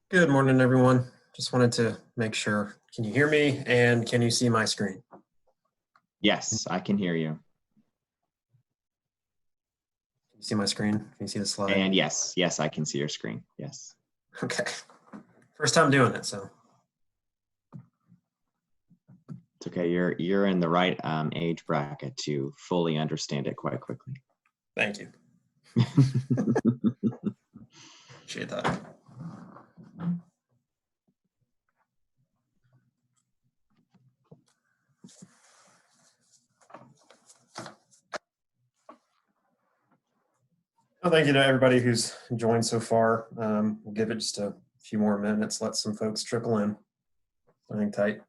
Good morning, everyone. Just wanted to make sure, can you hear me and can you see my screen? Yes, I can hear you. Can you see my screen? Can you see the slide? And yes, I can see your screen. Yes. Okay. First time doing it, so. It's okay. You're in the right age bracket to fully understand it quite quickly. Thank you. Appreciate that. Well, thank you to everybody who's joined so far. We'll give it just a few more minutes, let some folks trickle in. Hang tight.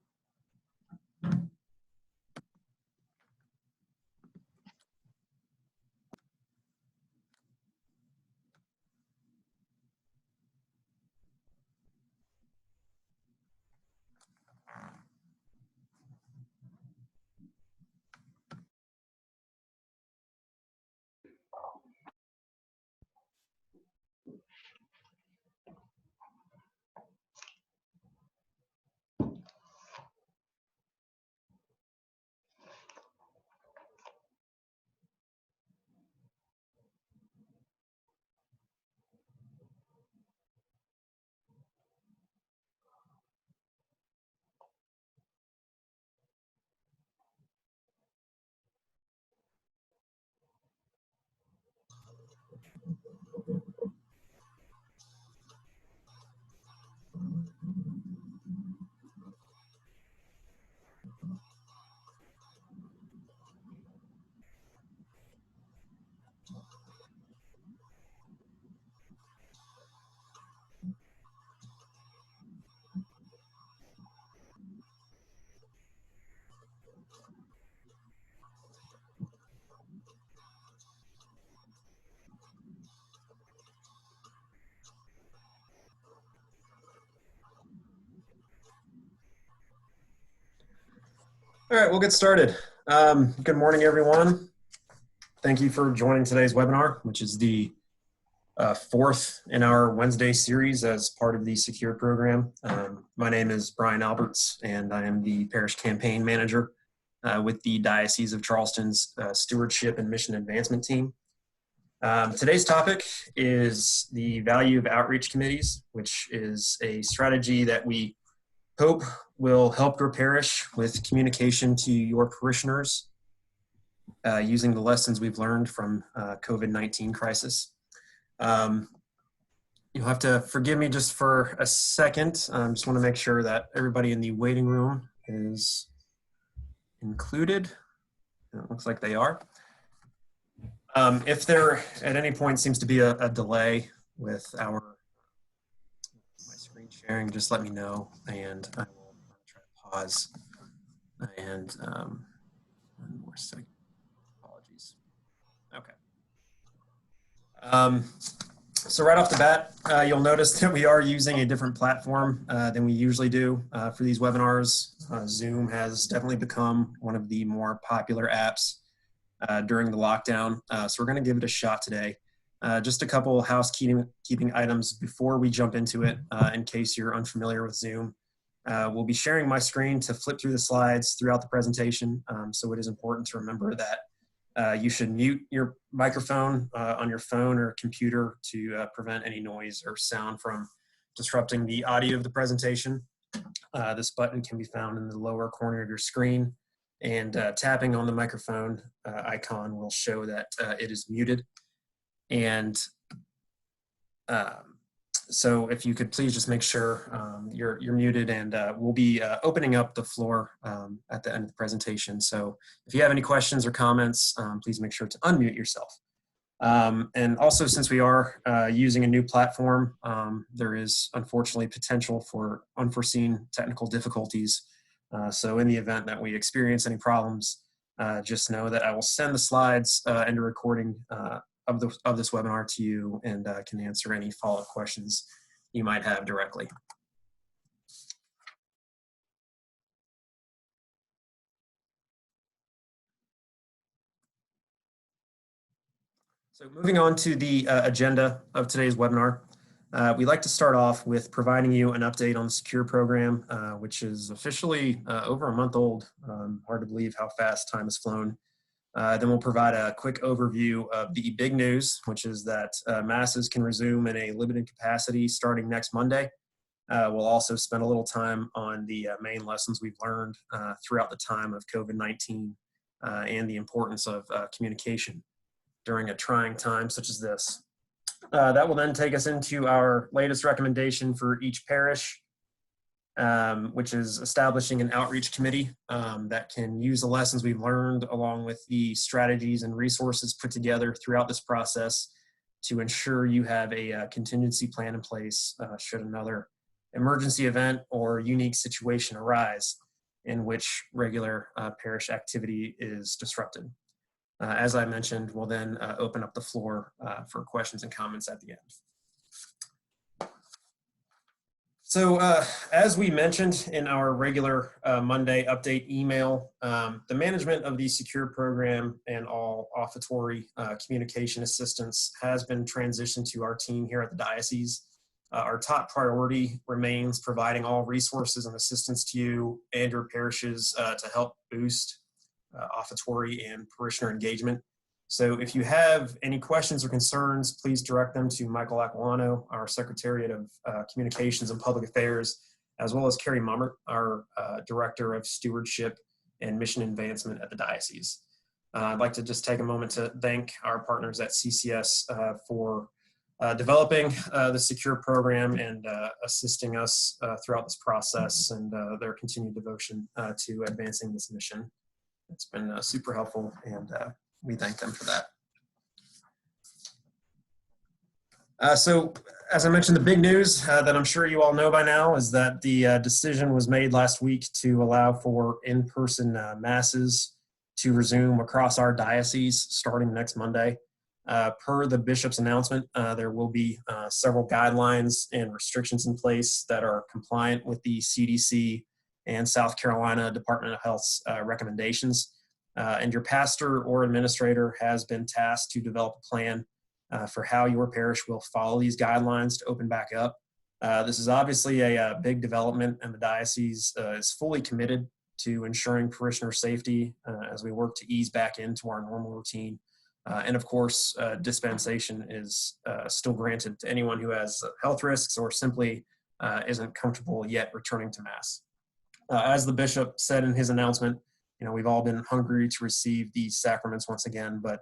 All right, we'll get started. Good morning, everyone. Thank you for joining today's webinar, which is the fourth in our Wednesday series as part of the Secure program. My name is Brian Alberts, and I am the Parish Campaign Manager with the Diocese of Charleston's Stewardship and Mission Advancement Team. Today's topic is the value of outreach committees, which is a strategy that we hope will help your parish with communication to your parishioners using the lessons we've learned from COVID-19 crisis. You'll have to forgive me just for a second. Just want to make sure that everybody in the waiting room is included. It looks like they are. If there at any point seems to be a delay with my screen sharing, just let me know and I will try to pause. And one more second. Apologies. Okay. So right off the bat, you'll notice that we are using a different platform than we usually do for these webinars. Zoom has definitely become one of the more popular apps during the lockdown. So we're going to give it a shot today. Just a couple housekeeping items before we jump into it, in case you're unfamiliar with Zoom. We'll be sharing my screen to flip through the slides throughout the presentation. So it is important to remember that you should mute your microphone on your phone or computer to prevent any noise or sound from disrupting the audio of the presentation. This button can be found in the lower corner of your screen, and tapping on the microphone icon will show that it is muted. And so if you could please just make sure you're muted, and we'll be opening up the floor at the end of the presentation. So if you have any questions or comments, please make sure to unmute yourself. And also, since we are using a new platform, there is unfortunately potential for unforeseen technical difficulties. So in the event that we experience any problems, just know that I will send the slides and a recording of this webinar to you, and can answer any follow-up questions you might have directly. So moving on to the agenda of today's webinar. We'd like to start off with providing you an update on the Secure program, which is officially over a month old. Hard to believe how fast time has flown. Then we'll provide a quick overview of the big news, which is that masses can resume in a limited capacity starting next Monday. We'll also spend a little time on the main lessons we've learned throughout the time of COVID-19 and the importance of communication during a trying time such as this. That will then take us into our latest recommendation for each parish, which is establishing an outreach committee that can use the lessons we've learned along with the strategies and resources put together throughout this process to ensure you have a contingency plan in place should another emergency event or unique situation arise in which regular parish activity is disrupted. As I mentioned, we'll then open up the floor for questions and comments at the end. So as we mentioned in our regular Monday update email, the management of the Secure program and all offertory communication assistance has been transitioned to our team here at the Diocese. Our top priority remains providing all resources and assistance to you and your parishes to help boost offertory and parishioner engagement. So if you have any questions or concerns, please direct them to Michael Aquilano, our Secretariat of Communications and Public Affairs, as well as Carrie Mummert, our Director of Stewardship and Mission Advancement at the Diocese. I'd like to just take a moment to thank our partners at CCS for developing the Secure program and assisting us throughout this process and their continued devotion to advancing this mission. It's been super helpful, and we thank them for that. So, as I mentioned, the big news that I'm sure you all know by now is that the decision was made last week to allow for in-person masses to resume across our diocese starting next Monday. Per the bishop's announcement, there will be several guidelines and restrictions in place that are compliant with the CDC and South Carolina Department of Health's recommendations. And your pastor or administrator has been tasked to develop a plan for how your parish will follow these guidelines to open back up. This is obviously a big development, and the diocese is fully committed to ensuring parishioner safety as we work to ease back into our normal routine. And of course, dispensation is still granted to anyone who has health risks or simply isn't comfortable yet returning to Mass. As the bishop said in his announcement, we've all been hungry to receive these sacraments once again, but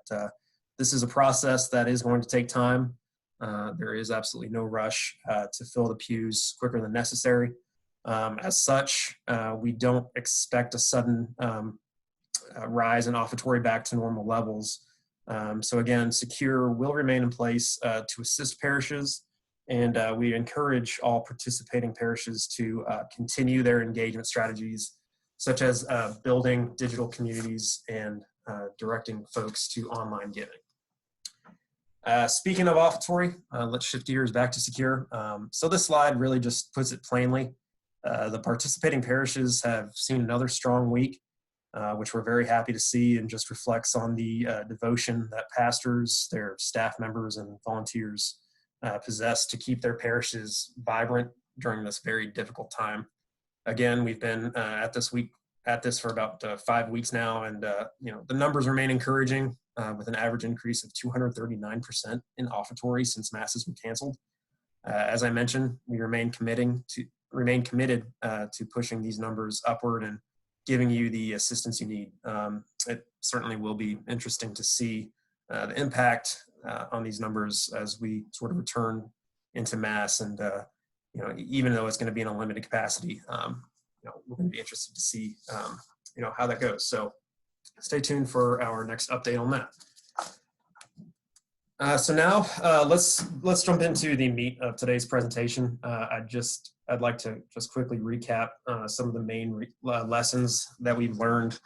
this is a process that is going to take time. There is absolutely no rush to fill the pews quicker than necessary. As such, we don't expect a sudden rise in offertory back to normal levels. So again, Secure will remain in place to assist parishes, and we encourage all participating parishes to continue their engagement strategies, such as building digital communities and directing folks to online giving. Speaking of offertory, let's shift gears back to Secure. So this slide really just puts it plainly. The participating parishes have seen another strong week, which we're very happy to see, and just reflects on the devotion that pastors, their staff members, and volunteers possess to keep their parishes vibrant during this very difficult time. Again, we've been at this for about 5 weeks now, and the numbers remain encouraging, with an average increase of 239% in offertory since masses were canceled. As I mentioned, we remain committed to pushing these numbers upward and giving you the assistance you need. It certainly will be interesting to see the impact on these numbers as we sort of return into Mass, and even though it's going to be in a limited capacity, we're going to be interested to see how that goes. So stay tuned for our next update on that. So now let's jump into the meat of today's presentation. I'd like to just quickly recap some of the main lessons that we've learned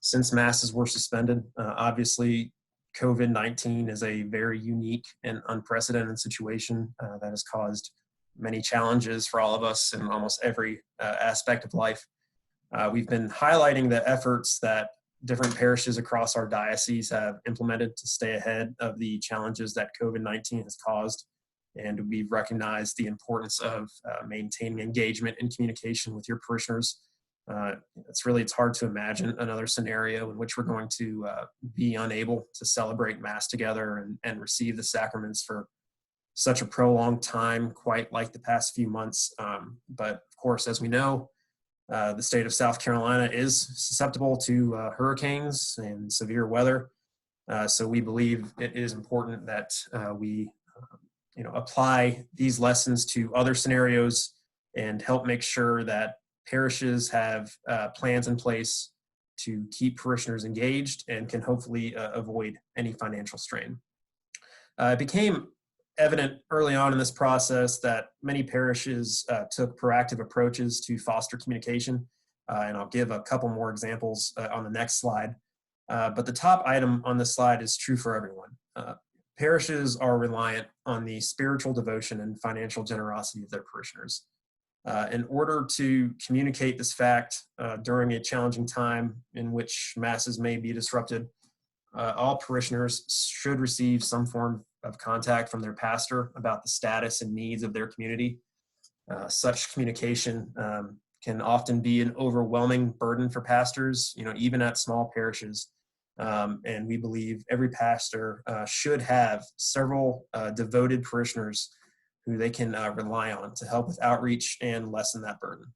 since masses were suspended. Obviously, COVID-19 is a very unique and unprecedented situation that has caused many challenges for all of us in almost every aspect of life. We've been highlighting the efforts that different parishes across our diocese have implemented to stay ahead of the challenges that COVID-19 has caused. and we've recognized the importance of maintaining engagement and communication with your parishioners. It's hard to imagine another scenario in which we're going to be unable to celebrate Mass together and receive the sacraments for such a prolonged time, quite like the past few months. But of course, as we know, the state of South Carolina is susceptible to hurricanes and severe weather. So we believe it is important that we apply these lessons to other scenarios and help make sure that parishes have plans in place to keep parishioners engaged and can hopefully avoid any financial strain. It became evident early on in this process that many parishes took proactive approaches to foster communication, and I'll give a couple more examples on the next slide. But the top item on this slide is true for everyone. Parishes are reliant on the spiritual devotion and financial generosity of their parishioners. In order to communicate this fact during a challenging time in which Masses may be disrupted, all parishioners should receive some form of contact from their pastor about the status and needs of their community. Such communication can often be an overwhelming burden for pastors, even at small parishes. And we believe every pastor should have several devoted parishioners who they can rely on to help with outreach and lessen that burden.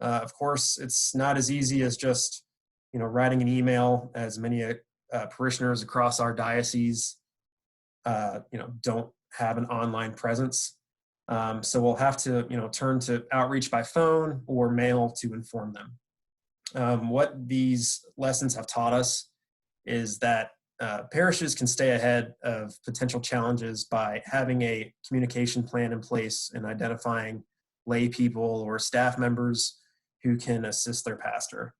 Of course, it's not as easy as just writing an email, as many parishioners across our diocese don't have an online presence. So we'll have to turn to outreach by phone or mail to inform them. What these lessons have taught us is that parishes can stay ahead of potential challenges by having a communication plan in place and identifying lay people or staff members who can assist their pastor.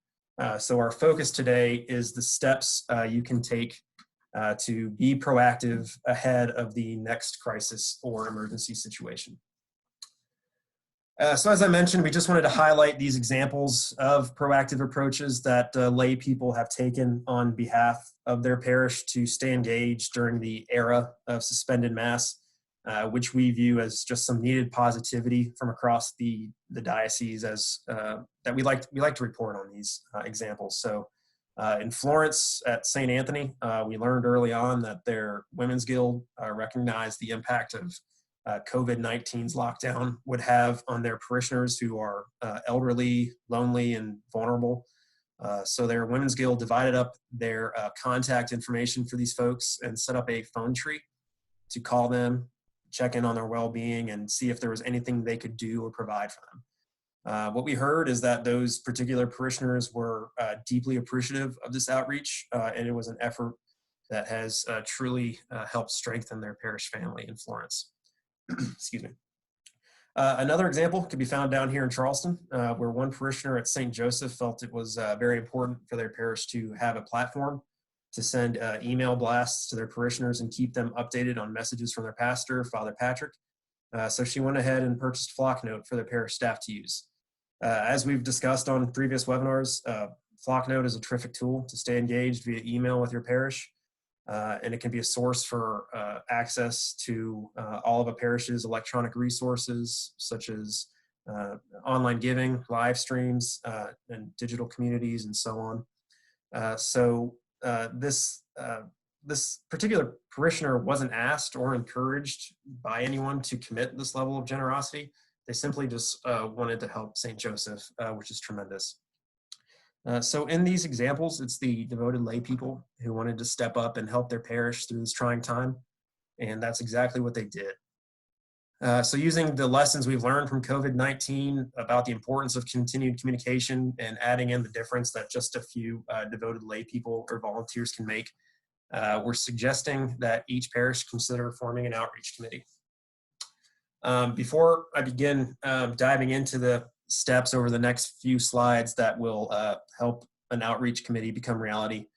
So our focus today is the steps you can take to be proactive ahead of the next crisis or emergency situation. So as I mentioned, we just wanted to highlight these examples of proactive approaches that lay people have taken on behalf of their parish to stay engaged during the era of suspended Mass, which we view as just some needed positivity from across the diocese as that we like to report on these examples. So in Florence at St. Anthony, we learned early on that their Women's Guild recognized the impact of COVID-19's lockdown would have on their parishioners who are elderly, lonely, and vulnerable. So their Women's Guild divided up their contact information for these folks and set up a phone tree to call them, check in on their well-being, and see if there was anything they could do or provide for them. What we heard is that those particular parishioners were deeply appreciative of this outreach, and it was an effort that has truly helped strengthen their parish family in Florence. Excuse me. Another example could be found down here in Charleston, where one parishioner at St. Joseph felt it was very important for their parish to have a platform to send email blasts to their parishioners and keep them updated on messages from their pastor, Father Patrick. So she went ahead and purchased Flocknote for their parish staff to use. As we've discussed on previous webinars, Flocknote is a terrific tool to stay engaged via email with your parish. And it can be a source for access to all of a parish's electronic resources, such as online giving, live streams, and digital communities, and so on. So this particular parishioner wasn't asked or encouraged by anyone to commit this level of generosity. They simply just wanted to help St. Joseph, which is tremendous. So in these examples, it's the devoted lay people who wanted to step up and help their parish through this trying time, and that's exactly what they did. So using the lessons we've learned from COVID-19 about the importance of continued communication and adding in the difference that just a few devoted lay people or volunteers can make, we're suggesting that each parish consider forming an outreach committee. Before I begin diving into the steps over the next few slides that will help an outreach committee become reality,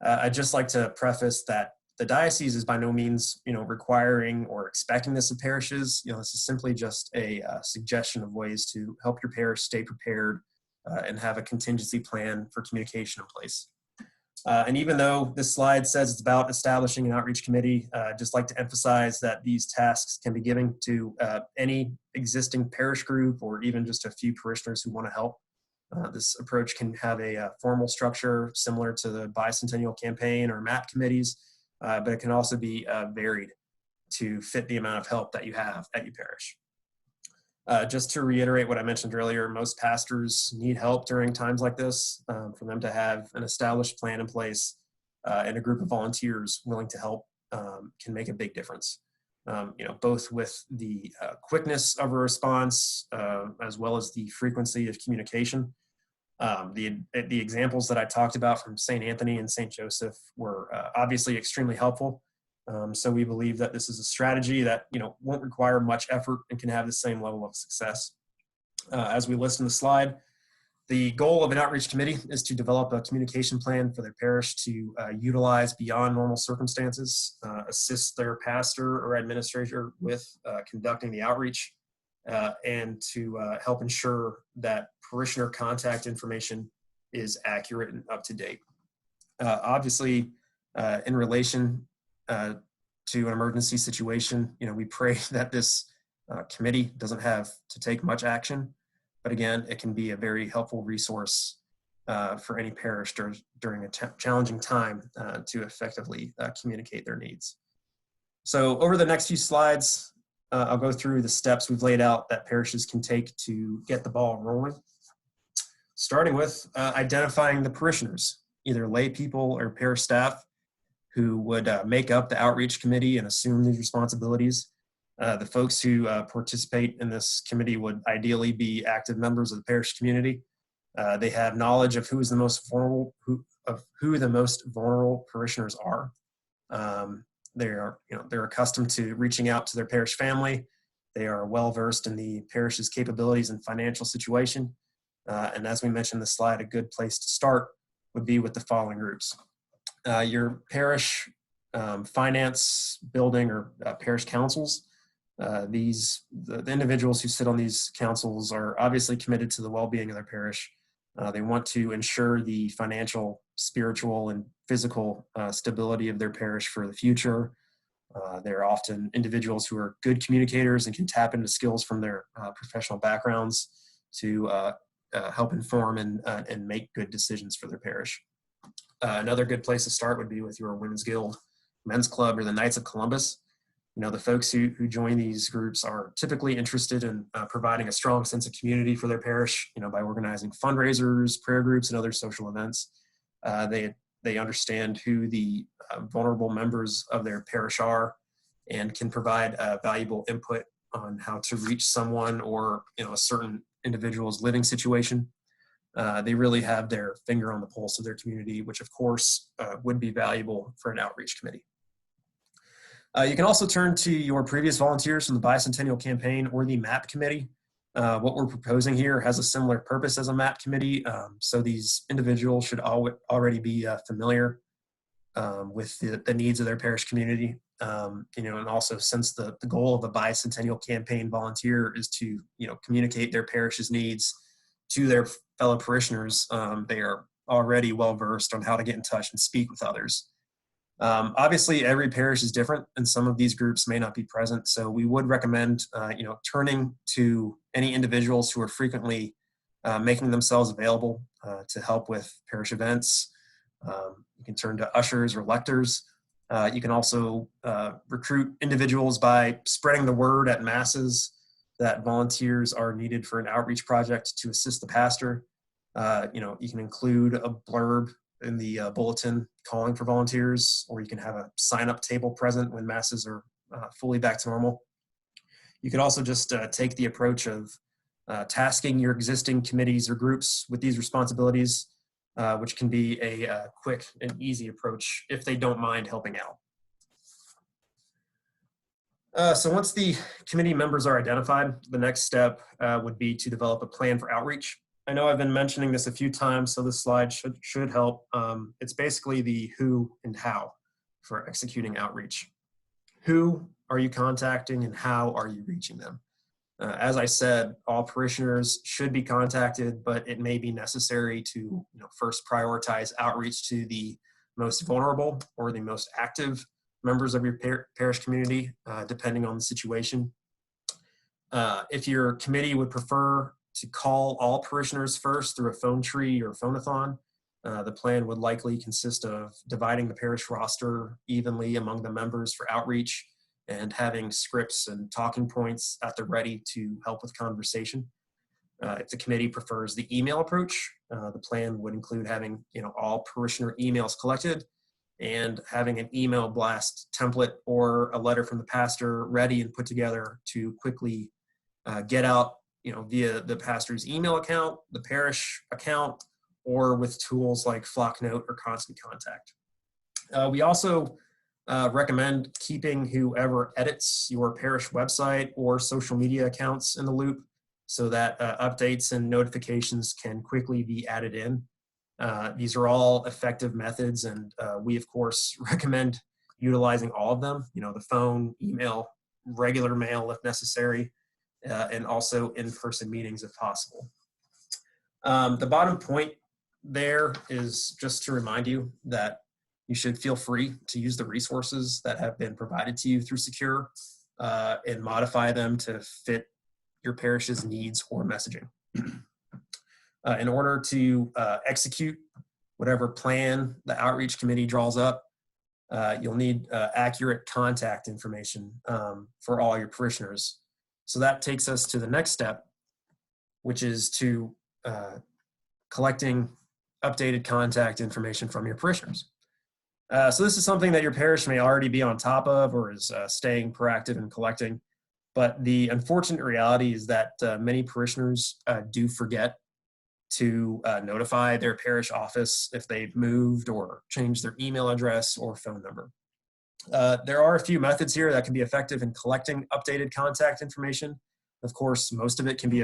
I'd just like to preface that the diocese is by no means, requiring or expecting this of parishes. This is simply just a suggestion of ways to help your parish stay prepared and have a contingency plan for communication in place. And even though this slide says it's about establishing an outreach committee, I'd just like to emphasize that these tasks can be given to any existing parish group or even just a few parishioners who want to help. This approach can have a formal structure similar to the bicentennial campaign or MAP committees, but it can also be varied to fit the amount of help that you have at your parish. Just to reiterate what I mentioned earlier, most pastors need help during times like this. For them to have an established plan in place and a group of volunteers willing to help can make a big difference. Both with the quickness of a response as well as the frequency of communication. The examples that I talked about from St. Anthony and St. Joseph were obviously extremely helpful. So we believe that this is a strategy that won't require much effort and can have the same level of success. As we list in the slide, the goal of an outreach committee is to develop a communication plan for their parish to utilize beyond normal circumstances, assist their pastor or administrator with conducting the outreach, and to help ensure that parishioner contact information is accurate and up to date. Obviously, in relation to an emergency situation, we pray that this committee doesn't have to take much action, but again, it can be a very helpful resource for any parish during a challenging time to effectively communicate their needs. So over the next few slides, I'll go through the steps we've laid out that parishes can take to get the ball rolling, starting with identifying the parishioners, either lay people or parish staff, who would make up the outreach committee and assume these responsibilities. The folks who participate in this committee would ideally be active members of the parish community. They have knowledge of who is the most vulnerable, who the most vulnerable parishioners are. They're accustomed to reaching out to their parish family. They are well versed in the parish's capabilities and financial situation. And as we mentioned in the slide, a good place to start would be with the following groups. Your parish finance, building, or parish councils. The individuals who sit on these councils are obviously committed to the well-being of their parish. They want to ensure the financial, spiritual, and physical stability of their parish for the future. They're often individuals who are good communicators and can tap into skills from their professional backgrounds to help inform and make good decisions for their parish. Another good place to start would be with your Women's Guild, Men's Club, or the Knights of Columbus. The folks who join these groups are typically interested in providing a strong sense of community for their parish, by organizing fundraisers, prayer groups, and other social events. They understand who the vulnerable members of their parish are and can provide valuable input on how to reach someone or a certain individual's living situation. They really have their finger on the pulse of their community, which of course would be valuable for an outreach committee. You can also turn to your previous volunteers from the Bicentennial Campaign or the MAP Committee. What we're proposing here has a similar purpose as a MAP Committee, so these individuals should already be familiar with the needs of their parish community. And also, since the goal of a Bicentennial Campaign volunteer is to communicate their parish's needs to their fellow parishioners, they are already well versed on how to get in touch and speak with others. Obviously, every parish is different, and some of these groups may not be present. So we would recommend, turning to any individuals who are frequently making themselves available to help with parish events. You can turn to ushers or lectors. You can also recruit individuals by spreading the word at masses that volunteers are needed for an outreach project to assist the pastor. You can include a blurb in the bulletin calling for volunteers, or you can have a sign-up table present when masses are fully back to normal. You could also just take the approach of tasking your existing committees or groups with these responsibilities, which can be a quick and easy approach if they don't mind helping out. So once the committee members are identified, the next step would be to develop a plan for outreach. I know I've been mentioning this a few times, so this slide should help. It's basically the who and how for executing outreach. Who are you contacting and how are you reaching them? As I said, all parishioners should be contacted, but it may be necessary to first prioritize outreach to the most vulnerable or the most active members of your parish community, depending on the situation. If your committee would prefer to call all parishioners first through a phone tree or phone-a-thon, the plan would likely consist of dividing the parish roster evenly among the members for outreach and having scripts and talking points at the ready to help with conversation. If the committee prefers the email approach, the plan would include having all parishioner emails collected and having an email blast template or a letter from the pastor ready and put together to quickly get out via the pastor's email account, the parish account, or with tools like Flocknote or Constant Contact. We also recommend keeping whoever edits your parish website or social media accounts in the loop so that updates and notifications can quickly be added in. These are all effective methods, and we, of course, recommend utilizing all of them, the phone, email, regular mail if necessary, and also in-person meetings if possible. The bottom point there is just to remind you that you should feel free to use the resources that have been provided to you through Secure and modify them to fit your parish's needs or messaging. In order to execute whatever plan the outreach committee draws up, you'll need accurate contact information for all your parishioners. So that takes us to the next step, which is to collecting updated contact information from your parishioners. So this is something that your parish may already be on top of or is staying proactive in collecting. But the unfortunate reality is that many parishioners do forget to notify their parish office if they've moved or changed their email address or phone number. There are a few methods here that can be effective in collecting updated contact information. Of course, most of it can be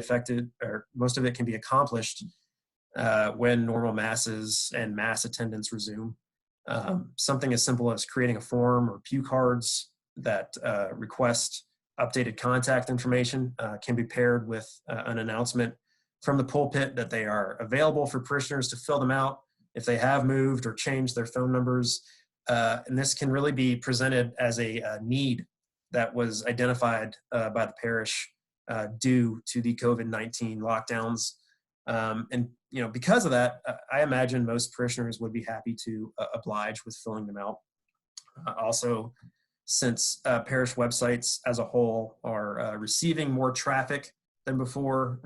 accomplished when normal masses and mass attendance resume. Something as simple as creating a form or pew cards that request updated contact information can be paired with an announcement from the pulpit that they are available for parishioners to fill them out if they have moved or changed their phone numbers. And this can really be presented as a need that was identified by the parish due to the COVID-19 lockdowns. And because of that, I imagine most parishioners would be happy to oblige with filling them out. Also, since parish websites as a whole are receiving more traffic than before,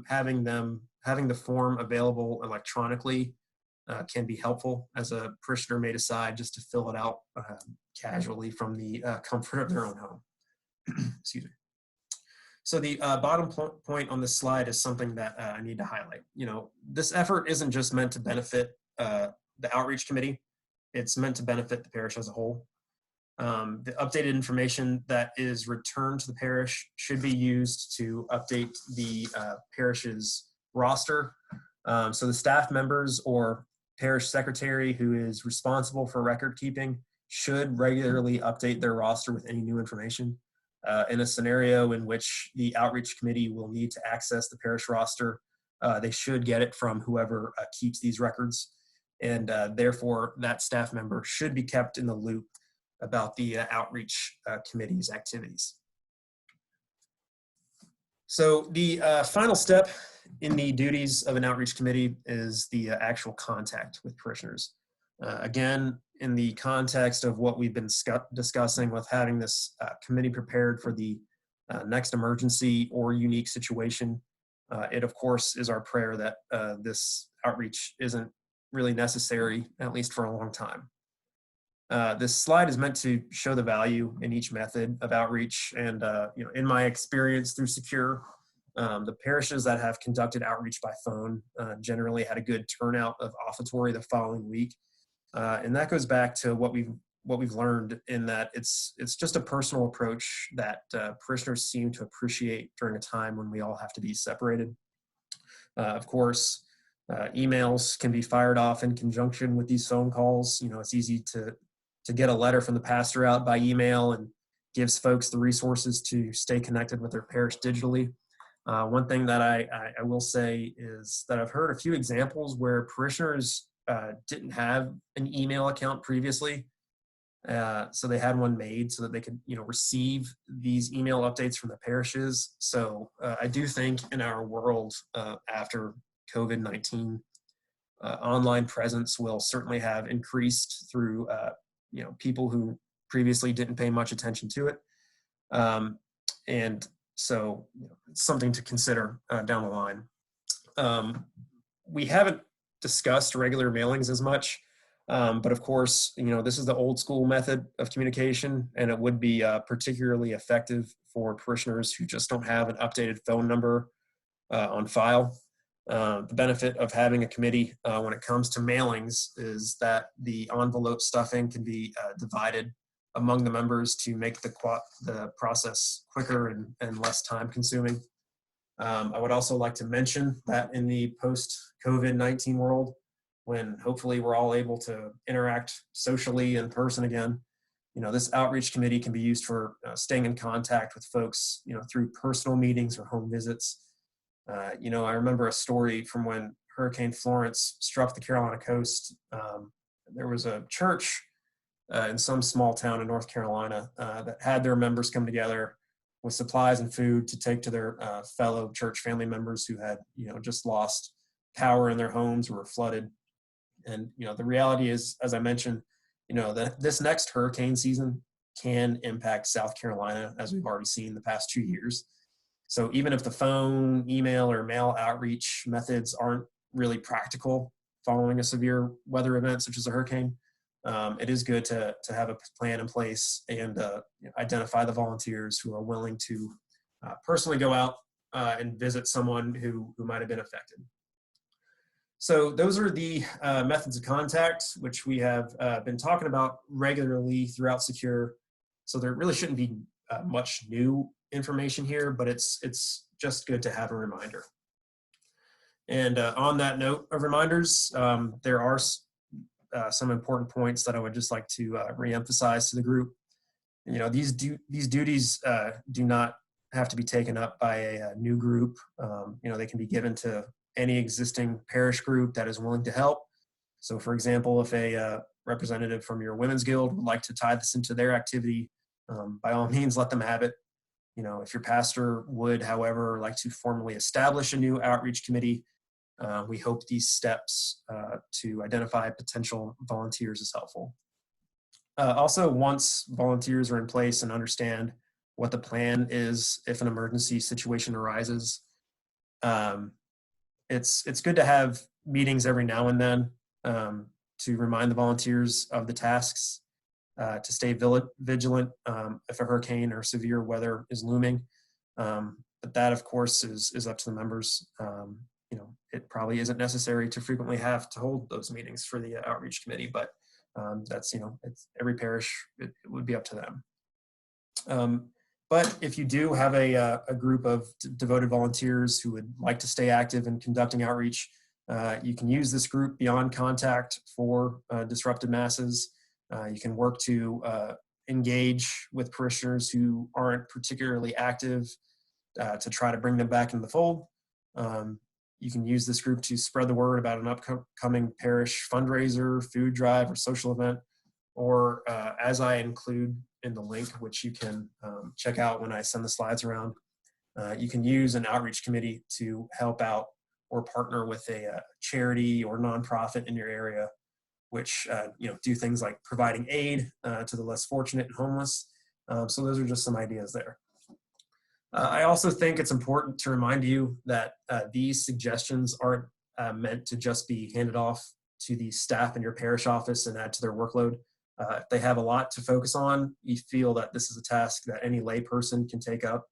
having the form available electronically can be helpful, as a parishioner may decide just to fill it out casually from the comfort of their own home. Excuse me. So the bottom point on this slide is something that I need to highlight. This effort isn't just meant to benefit the outreach committee. It's meant to benefit the parish as a whole. The updated information that is returned to the parish should be used to update the parish's roster. So the staff members or parish secretary who is responsible for record keeping should regularly update their roster with any new information. In a scenario in which the outreach committee will need to access the parish roster, they should get it from whoever keeps these records. And therefore, that staff member should be kept in the loop about the outreach committee's activities. So the final step in the duties of an outreach committee is the actual contact with parishioners. Again, in the context of what we've been discussing with having this committee prepared for the next emergency or unique situation, it of course is our prayer that this outreach isn't really necessary, at least for a long time. This slide is meant to show the value in each method of outreach, and in my experience through Secure, the parishes that have conducted outreach by phone generally had a good turnout of offertory the following week. And that goes back to what we've learned, in that it's just a personal approach that parishioners seem to appreciate during a time when we all have to be separated. Of course, emails can be fired off in conjunction with these phone calls. It's easy to get a letter from the pastor out by email and gives folks the resources to stay connected with their parish digitally. One thing that I will say is that I've heard a few examples where parishioners didn't have an email account previously. So they had one made so that they could, receive these email updates from the parishes. So I do think in our world after COVID-19, online presence will certainly have increased through, people who previously didn't pay much attention to it. And so it's something to consider down the line. We haven't discussed regular mailings as much. But of course, this is the old school method of communication, and it would be particularly effective for parishioners who just don't have an updated phone number on file. The benefit of having a committee when it comes to mailings is that the envelope stuffing can be divided among the members to make the process quicker and less time consuming. I would also like to mention that in the post-COVID-19 world, when hopefully we're all able to interact socially in person again, this outreach committee can be used for staying in contact with folks, through personal meetings or home visits. I remember a story from when Hurricane Florence struck the Carolina coast. There was a church in some small town in North Carolina that had their members come together with supplies and food to take to their fellow church family members who had, just lost power in their homes or were flooded. And, the reality is, as I mentioned, that this next hurricane season can impact South Carolina, as we've already seen the past 2 years. So even if the phone, email, or mail outreach methods aren't really practical following a severe weather event such as a hurricane, it is good to have a plan in place and identify the volunteers who are willing to personally go out and visit someone who might have been affected. So those are the methods of contact, which we have been talking about regularly throughout Secure. So there really shouldn't be much new information here, but it's just good to have a reminder. And on that note of reminders, there are some important points that I would just like to reemphasize to the group. These duties do not have to be taken up by a new group. They can be given to any existing parish group that is willing to help. So for example, if a representative from your women's guild would like to tie this into their activity, by all means, let them have it. If your pastor would, however, like to formally establish a new outreach committee, we hope these steps to identify potential volunteers is helpful. Also, once volunteers are in place and understand what the plan is if an emergency situation arises, it's good to have meetings every now and then to remind the volunteers of the tasks, to stay vigilant if a hurricane or severe weather is looming. But that, of course, is up to the members. It probably isn't necessary to frequently have to hold those meetings for the outreach committee, but that's, it's every parish, it would be up to them. But if you do have a group of devoted volunteers who would like to stay active in conducting outreach, you can use this group beyond contact for disrupted masses. You can work to engage with parishioners who aren't particularly active to try to bring them back into the fold. You can use this group to spread the word about an upcoming parish fundraiser, food drive, or social event, or as I include in the link, which you can check out when I send the slides around, you can use an outreach committee to help out or partner with a charity or nonprofit in your area, which do things like providing aid to the less fortunate and homeless. So those are just some ideas there. I also think it's important to remind you that these suggestions aren't meant to just be handed off to the staff in your parish office and add to their workload. If they have a lot to focus on, you feel that this is a task that any layperson can take up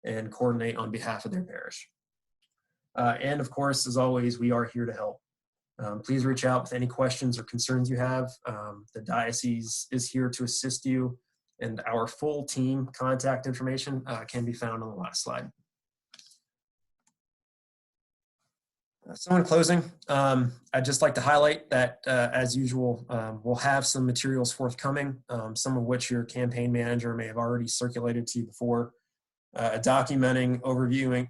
and coordinate on behalf of their parish. And of course, as always, we are here to help. Please reach out with any questions or concerns you have. The diocese is here to assist you, and our full team contact information can be found on the last slide. So in closing, I'd just like to highlight that, as usual, we'll have some materials forthcoming, some of which your campaign manager may have already circulated to you before. A document overviewing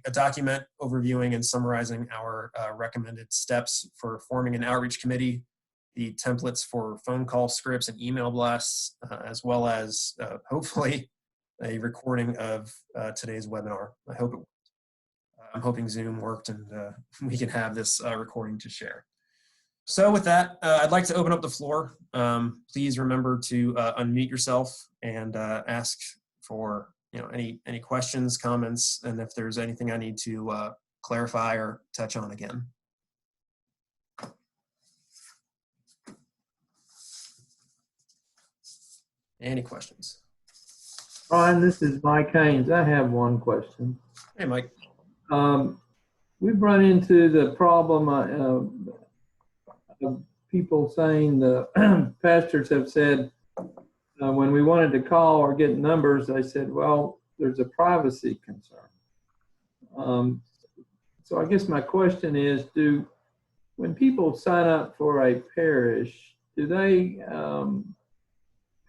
and summarizing our recommended steps for forming an outreach committee, the templates for phone call scripts and email blasts, as well as hopefully a recording of today's webinar. I'm hoping Zoom worked and we can have this recording to share. So with that, I'd like to open up the floor. Please remember to unmute yourself and ask for any questions, comments, and if there's anything I need to clarify or touch on again. Any questions? Brian, this is Mike Haynes. I have one question. Hey, Mike. We've run into the problem of people saying the pastors have said when we wanted to call or get numbers, they said, well, there's a privacy concern. So I guess my question is, when people sign up for a parish, do they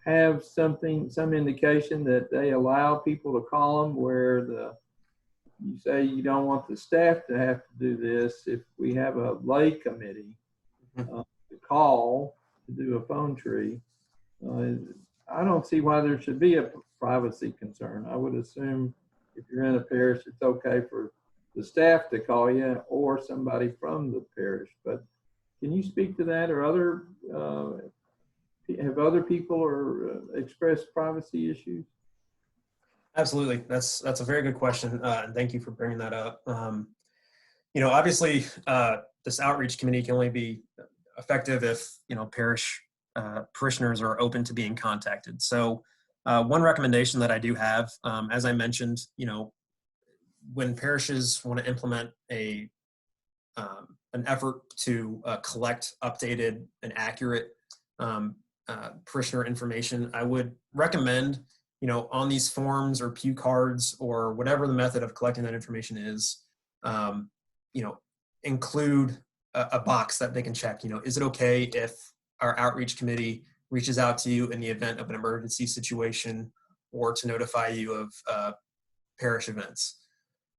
have some indication that they allow people to call them where you say you don't want the staff to have to do this? If we have a lay committee to call to do a phone tree, I don't see why there should be a privacy concern. I would assume if you're in a parish, it's okay for the staff to call you or somebody from the parish. But can you speak to that, or have other people expressed privacy issues? Absolutely. That's a very good question. And thank you for bringing that up. Obviously, this outreach committee can only be effective if, parish parishioners are open to being contacted. So one recommendation that I do have, as I mentioned, when parishes want to implement an effort to collect updated and accurate parishioner information, I would recommend, on these forms or pew cards or whatever the method of collecting that information is, include a box that they can check. Is it okay if our outreach committee reaches out to you in the event of an emergency situation or to notify you of parish events?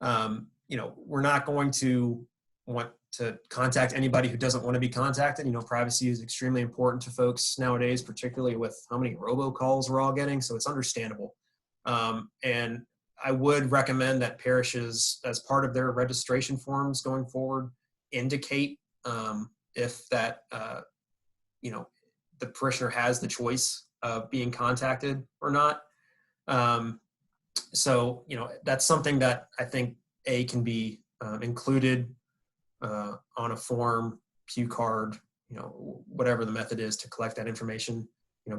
We're not going to want to contact anybody who doesn't want to be contacted. Privacy is extremely important to folks nowadays, particularly with how many robocalls we're all getting. So it's understandable. And I would recommend that parishes, as part of their registration forms going forward, indicate if that, the parishioner has the choice of being contacted or not. So, that's something that I think can be included on a form, pew card, whatever the method is to collect that information.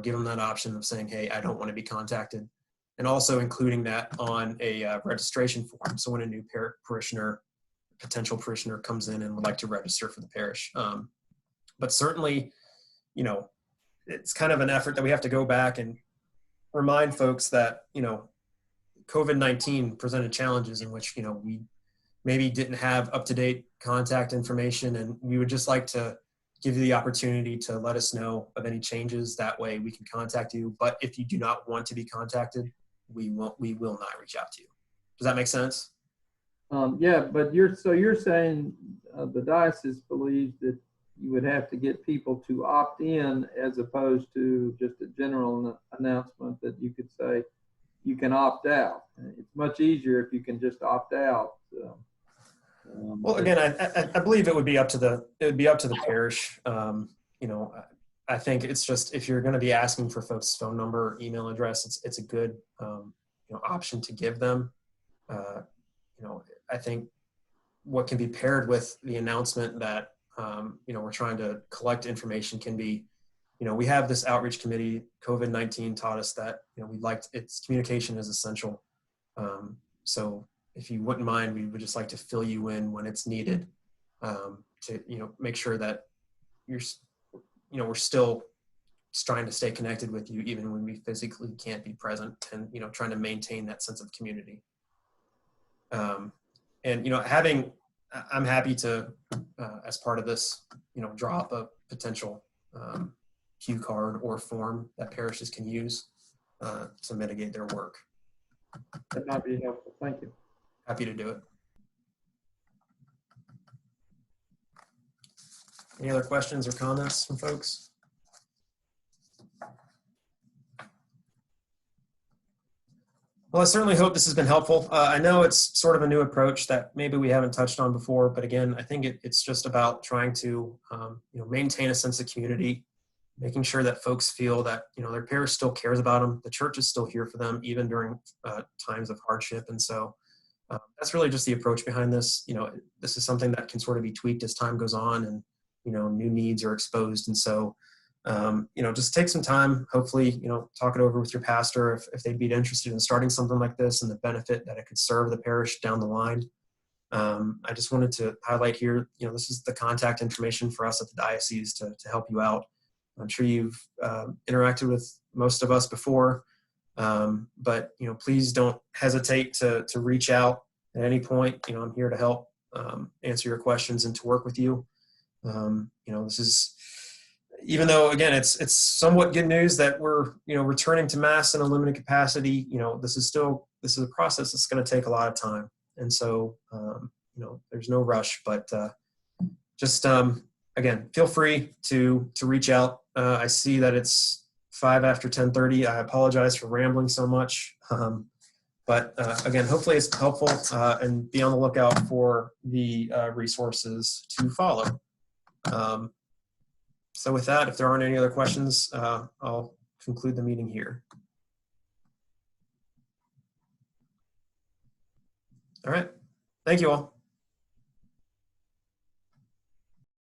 Give them that option of saying, hey, I don't want to be contacted, and also including that on a registration form. So when a new potential parishioner comes in and would like to register for the parish. But certainly, it's kind of an effort that we have to go back and remind folks that, COVID-19 presented challenges in which, we maybe didn't have up-to-date contact information, and we would just like to give you the opportunity to let us know of any changes. That way we can contact you. But if you do not want to be contacted, we will not reach out to you. Does that make sense? Yeah, but you're saying the diocese believes that you would have to get people to opt in as opposed to just a general announcement that you could say you can opt out. It's much easier if you can just opt out. Well, again, I believe it would be up to the parish. I think it's just, if you're going to be asking for folks' phone number, or email address, it's a good option to give them. I think what can be paired with the announcement that we're trying to collect information can be, we have this outreach committee. COVID-19 taught us that its communication is essential. So if you wouldn't mind, we would just like to fill you in when it's needed to make sure that we're still trying to stay connected with you even when we physically can't be present, and trying to maintain that sense of community. And I'm happy to as part of this drop a potential cue card or form that parishes can use to mitigate their work. That might be helpful. Thank you. Happy to do it. Any other questions or comments from folks? Well, I certainly hope this has been helpful. I know it's sort of a new approach that maybe we haven't touched on before, but again, I think it's just about trying to maintain a sense of community, making sure that folks feel that their parish still cares about them, the church is still here for them, even during times of hardship. And so that's really just the approach behind this. This is something that can sort of be tweaked as time goes on, and new needs are exposed. And so just take some time, hopefully, talk it over with your pastor if they'd be interested in starting something like this and the benefit that it could serve the parish down the line. I just wanted to highlight here, this is the contact information for us at the diocese to help you out. I'm sure you've interacted with most of us before, but please don't hesitate to reach out at any point. I'm here to help answer your questions and to work with you. This is, even though again it's somewhat good news that we're returning to mass in a limited capacity, this is a process that's going to take a lot of time, and so there's no rush, but just again, feel free to reach out. I see that it's 5 after 10:30. I apologize for rambling so much, but again, hopefully it's helpful, and be on the lookout for the resources to follow. So with that, if there aren't any other questions, I'll conclude the meeting here. All right. Thank you all.